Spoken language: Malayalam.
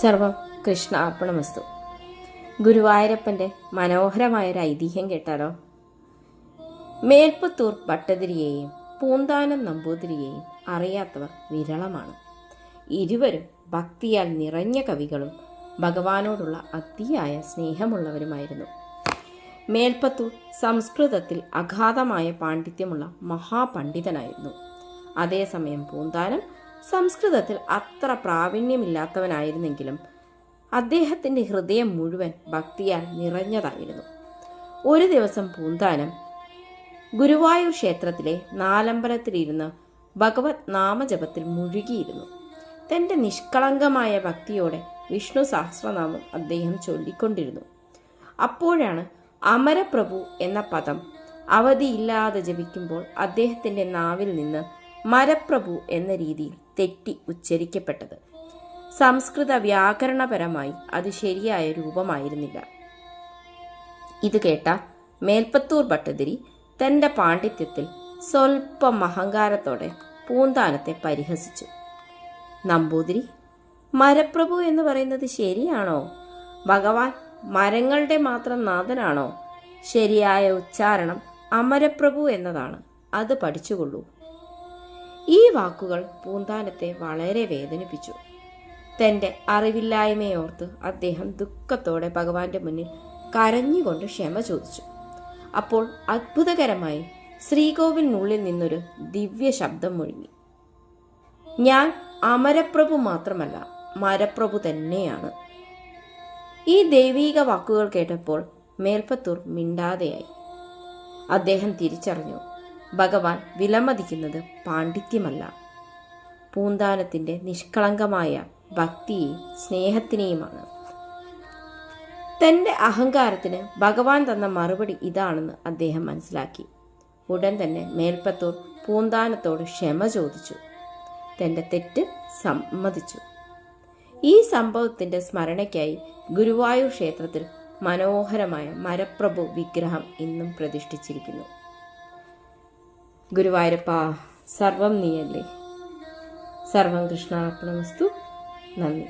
സർവം കൃഷ്ണ അർപ്പണമസ്തു. ഗുരുവായൂരപ്പൻ്റെ മനോഹരമായൊരു ഐതിഹ്യം കേട്ടാലോ? മേൽപ്പത്തൂർ ഭട്ടതിരിയെയും പൂന്താനം നമ്പൂതിരിയെയും അറിയാത്തവർ വിരളമാണ്. ഇരുവരും ഭക്തിയാൽ നിറഞ്ഞ കവികളും ഭഗവാനോടുള്ള അതിയായ സ്നേഹമുള്ളവരുമായിരുന്നു. മേൽപ്പത്തൂർ സംസ്കൃതത്തിൽ അഗാധമായ പാണ്ഡിത്യമുള്ള മഹാപണ്ഡിതനായിരുന്നു. അതേസമയം പൂന്താനം സംസ്കൃതത്തിൽ അത്ര പ്രാവീണ്യമില്ലാത്തവനായിരുന്നെങ്കിലും അദ്ദേഹത്തിൻ്റെ ഹൃദയം മുഴുവൻ ഭക്തിയാൽ നിറഞ്ഞതായിരുന്നു. ഒരു ദിവസം പൂന്താനം ഗുരുവായൂർ ക്ഷേത്രത്തിലെ നാലമ്പലത്തിലിരുന്ന് ഭഗവത് നാമജപത്തിൽ മുഴുകിയിരുന്നു. തൻ്റെ നിഷ്കളങ്കമായ ഭക്തിയോടെ വിഷ്ണു സഹസ്രനാമം അദ്ദേഹം ചൊല്ലിക്കൊണ്ടിരുന്നു. അപ്പോഴാണ് അമരപ്രഭു എന്ന പദം അവധിയില്ലാതെ ജപിക്കുമ്പോൾ അദ്ദേഹത്തിൻ്റെ നാവിൽ നിന്ന് മരപ്രഭു എന്ന രീതിയിൽ തെറ്റി ഉച്ചരിക്കപ്പെട്ടത്. സംസ്കൃത വ്യാകരണപരമായി അത് ശരിയായ രൂപമായിരുന്നില്ല. ഇത് കേട്ട മേൽപ്പത്തൂർ ഭട്ടതിരി തൻ്റെ പാണ്ഡിത്യത്തിൽ സ്വൽപ്പം അഹങ്കാരത്തോടെ പൂന്താനത്തെ പരിഹസിച്ചു. നമ്പൂതിരി, മരപ്രഭു എന്ന് പറയുന്നത് ശരിയാണോ? ഭഗവാൻ മരങ്ങളുടെ മാത്രം നാഥനാണോ? ശരിയായ ഉച്ചാരണം അമരപ്രഭു എന്നതാണ്, അത് പഠിച്ചുകൊള്ളൂ. ഈ വാക്കുകൾ പൂന്താനത്തെ വളരെ വേദനിപ്പിച്ചു. തൻ്റെ അറിവില്ലായ്മയോർത്ത് അദ്ദേഹം ദുഃഖത്തോടെ ഭഗവാന്റെ മുന്നിൽ കരഞ്ഞുകൊണ്ട് ക്ഷമ ചോദിച്ചു. അപ്പോൾ അത്ഭുതകരമായി ശ്രീകോവിലിനുള്ളിൽ നിന്നൊരു ദിവ്യ ശബ്ദം മുഴങ്ങി. ഞാൻ അമരപ്രഭു മാത്രമല്ല, മരപ്രഭു തന്നെയാണ്. ഈ ദൈവീക വാക്കുകൾ കേട്ടപ്പോൾ മേൽപ്പത്തൂർ മിണ്ടാതെയായി. അദ്ദേഹം തിരിച്ചറിഞ്ഞു, ഭഗവാൻ വിലമതിക്കുന്നത് പാണ്ഡിത്യമല്ല, പൂന്താനത്തിൻ്റെ നിഷ്കളങ്കമായ ഭക്തിയെയും സ്നേഹത്തിനെയുമാണ്. തൻ്റെ അഹങ്കാരത്തിന് ഭഗവാൻ തന്ന മറുപടി ഇതാണെന്ന് അദ്ദേഹം മനസ്സിലാക്കി. ഉടൻ തന്നെ മേൽപ്പത്തൂർ പൂന്താനത്തോട് ക്ഷമ ചോദിച്ചു, തൻ്റെ തെറ്റ് സമ്മതിച്ചു. ഈ സംഭവത്തിൻ്റെ സ്മരണയ്ക്കായി ഗുരുവായൂർ ക്ഷേത്രത്തിൽ മനോഹരമായ മരപ്രഭു വിഗ്രഹം ഇന്നും പ്രതിഷ്ഠിച്ചിരിക്കുന്നു. ഗുരുവായൂരപ്പ, സർവം നീയല്ലേ. സർവം കൃഷ്ണാർപ്പണമസ്തു. നന്ദി.